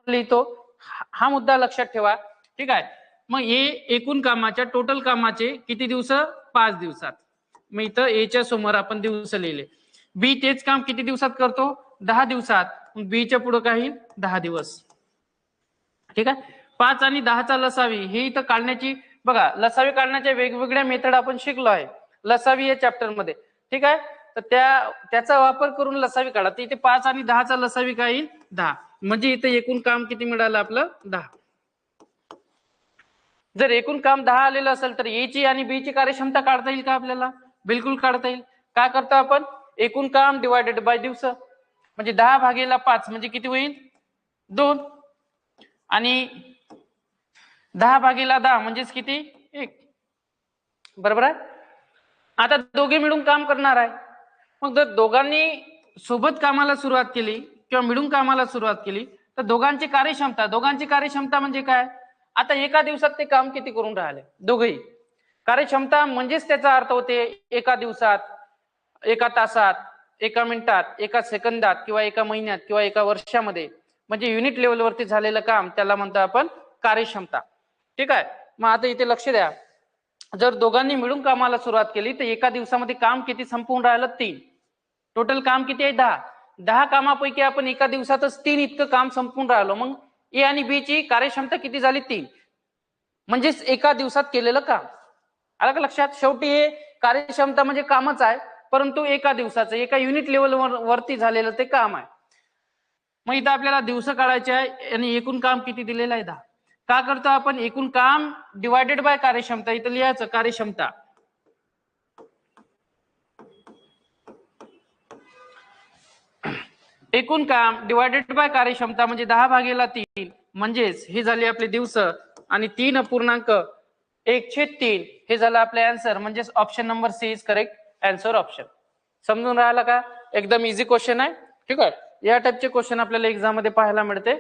लिहितो, हा मुद्दा लक्षात ठेवा. ठीक आहे. मग ए एकूण कामाच्या टोटल कामाचे किती दिवस? 5 दिवसात. मग इथं एच्या समोर आपण दिवस लिहिले. बी तेच काम किती दिवसात करतो? 10 दिवसात. बी च्या पुढे काही 10 दिवस. ठीक आहे. 5 आणि 10चा लसावी हे इथं काढण्याची बघा, लसावी काढण्याच्या वेगवेगळ्या मेथड आपण शिकलो आहे लसावी या चॅप्टर मध्ये. ठीक आहे. तर त्याचा वापर करून लसावी काढा. तर इथे 5 आणि 10चा लसावी काय येईल? 10. म्हणजे इथे एकूण काम किती मिळालं आपलं? 10. जर एकूण काम 10 आलेलं असेल तर ए ची आणि बी ची कार्यक्षमता काढता येईल का आपल्याला? बिलकुल काढता येईल. काय करतो आपण? एकूण काम डिवायडेड बाय दिवस, म्हणजे 10 भागेला 5 म्हणजे किती होईल? 2. आणि 10 भागेला 10 म्हणजेच किती? 1. बरोबर आहे. आता दोघे मिळून काम करणार आहे. मग जर दोघांनी सोबत कामाला सुरुवात केली किंवा मिळून कामाला सुरुवात केली तर दोघांची कार्यक्षमता म्हणजे काय? आता एका दिवसात ते काम किती करून राहिले दोघेही? कार्यक्षमता म्हणजेच त्याचा अर्थ होते एका दिवसात, एका तासात, एका मिनिटात, एका सेकंदात किंवा एका महिन्यात किंवा एका वर्षामध्ये, म्हणजे युनिट लेवलवरती झालेलं काम त्याला म्हणतो आपण कार्यक्षमता. ठीक आहे. मग आता इथे लक्ष द्या, जर दोघांनी मिळून कामाला सुरुवात केली तर एका दिवसामध्ये काम किती संपून राहिलं? 3. टोटल काम किती आहे? 10. 10 कामापैकी आपण एका दिवसातच 3 इतकं काम संपून राहिलो. मग ए आणि बी ची कार्यक्षमता किती झाली? 3. म्हणजेच एका दिवसात केलेलं काम. आलं का लक्षात? शेवटी हे कार्यक्षमता म्हणजे कामच आहे, परंतु एका दिवसाचं एका युनिट लेवल वरती झालेलं ते काम आहे. मग इथं आपल्याला दिवस काढायचे आहे आणि एकूण काम किती दिलेलं आहे? 10. का करतो आपण? एकूण काम डिवायडेड बाय कार्यक्षमता. इथं लिहायचं कार्यक्षमता. एकूण काम डिवायडेड बाय कार्यक्षमता म्हणजे 10 भागेला 3 म्हणजेच हे झाले आपले दिवस आणि 3.1/3 हे झालं आपले आन्सर. म्हणजे option number C is correct answer option. समजून राहिला का? एकदम इझी क्वेश्चन आहे. ठीक आहे. या टाइपचे क्वेश्चन आपल्याला एक्झाम मध्ये पाहायला मिळते.